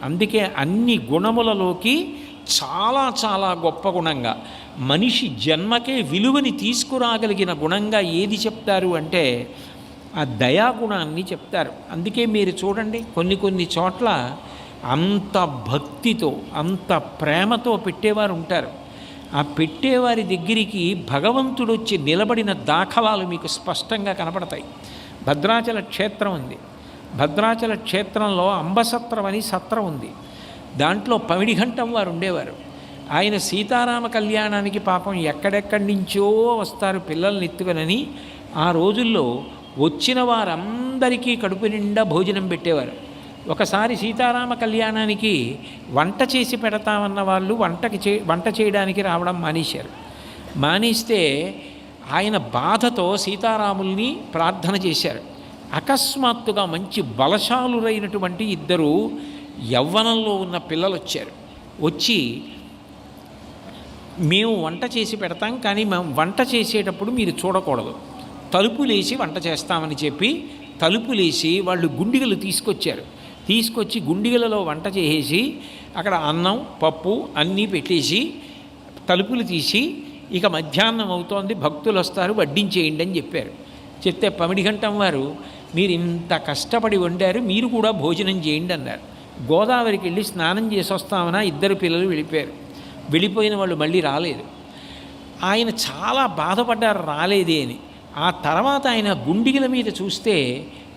అందుకే అన్ని గుణములలోకి చాలా చాలా గొప్ప గుణంగా మనిషి జన్మకే విలువని తీసుకురాగలిగిన గుణంగా ఏది చెప్తారు అంటే ఆ దయాగుణాన్ని చెప్తారు. అందుకే మీరు చూడండి కొన్ని చోట్ల అంత భక్తితో అంత ప్రేమతో పెట్టేవారు ఉంటారు. ఆ పెట్టేవారి దగ్గరికి భగవంతుడు వచ్చి నిలబడిన దాఖలాలు మీకు స్పష్టంగా కనపడతాయి. భద్రాచల క్షేత్రం ఉంది. భద్రాచల క్షేత్రంలో అంబసత్రం అని సత్రం ఉంది. దాంట్లో పమిడిఘంటం వారు ఉండేవారు. ఆయన సీతారామ కళ్యాణానికి పాపం ఎక్కడెక్కడి నుంచో వస్తారు పిల్లల్ని ఎత్తుకనని ఆ రోజుల్లో వచ్చిన వారందరికీ కడుపు నిండా భోజనం పెట్టేవారు. ఒకసారి సీతారామ కళ్యాణానికి వంట చేసి పెడతామన్న వాళ్ళు వంట చేయడానికి రావడం మానేశారు. మానేస్తే ఆయన బాధతో సీతారాముల్ని ప్రార్థన చేశారు. అకస్మాత్తుగా మంచి బలశాలురైనటువంటి ఇద్దరు యవ్వనంలో ఉన్న పిల్లలు వచ్చారు. వచ్చి మేము వంట చేసి పెడతాం, కానీ మేము వంట చేసేటప్పుడు మీరు చూడకూడదు, తలుపులేసి వంట చేస్తామని చెప్పి తలుపులేసి వాళ్ళు గుండిగలు తీసుకొచ్చి గుండిగలలో వంట చేసేసి అక్కడ అన్నం పప్పు అన్నీ పెట్టేసి తలుపులు తీసి ఇక మధ్యాహ్నం అవుతోంది, భక్తులు వస్తారు, వడ్డించేయండి అని చెప్పారు. చెప్తే పమిడిఘంటం వారు మీరు ఇంత కష్టపడి వండారు, మీరు కూడా భోజనం చేయండి అన్నారు. గోదావరికి వెళ్ళి స్నానం చేసి వస్తామన్నా ఇద్దరు పిల్లలు వెళ్ళిపోయారు. వెళ్ళిపోయిన వాళ్ళు మళ్ళీ రాలేదు. ఆయన చాలా బాధపడ్డారు రాలేదే అని. ఆ తర్వాత ఆయన గుండిగల మీద చూస్తే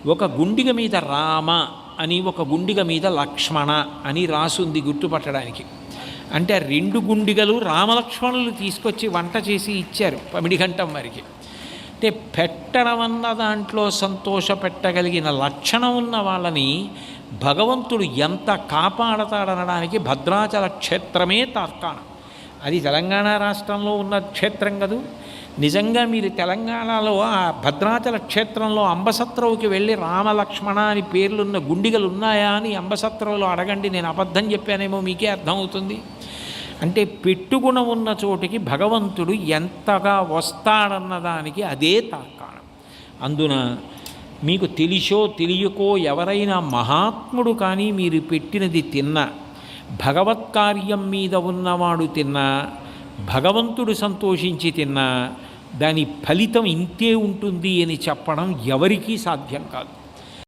ఒక గుండిగ మీద రామ అని ఒక గుండిగ మీద లక్ష్మణ అని రాసుంది గుర్తుపట్టడానికి. అంటే ఆ రెండు గుండిగలు రామలక్ష్మణులు తీసుకొచ్చి వంట చేసి ఇచ్చారు పమిడిఘంటం వారికి. అంటే పెట్టడం అన్న దాంట్లో సంతోషపెట్టగలిగిన లక్షణం ఉన్న వాళ్ళని భగవంతుడు ఎంత కాపాడతాడనడానికి భద్రాచల క్షేత్రమే తార్కాణం. అది తెలంగాణ రాష్ట్రంలో ఉన్న క్షేత్రం కదూ. నిజంగా మీరు తెలంగాణలో ఆ భద్రాచల క్షేత్రంలో అంబసత్రవుకి వెళ్ళి రామలక్ష్మణ అని పేర్లున్న గుండిగలు ఉన్నాయా అని అంబసత్రవులో అడగండి. నేను అబద్ధం చెప్పానేమో మీకే అర్థమవుతుంది. అంటే పెట్టుగుణం ఉన్న చోటికి భగవంతుడు ఎంతగా వస్తాడన్నదానికి అదే తార్కాణం. అందున మీకు తెలిసో తెలియకో ఎవరైనా మహాత్ముడు కానీ మీరు పెట్టినది తిన్నా, భగవత్కార్యం మీద ఉన్నవాడు తిన్నా, భగవంతుడు సంతోషించి తిన్నా దాని ఫలితం ఇంతే ఉంటుంది అని చెప్పడం ఎవరికీ సాధ్యం కాదు.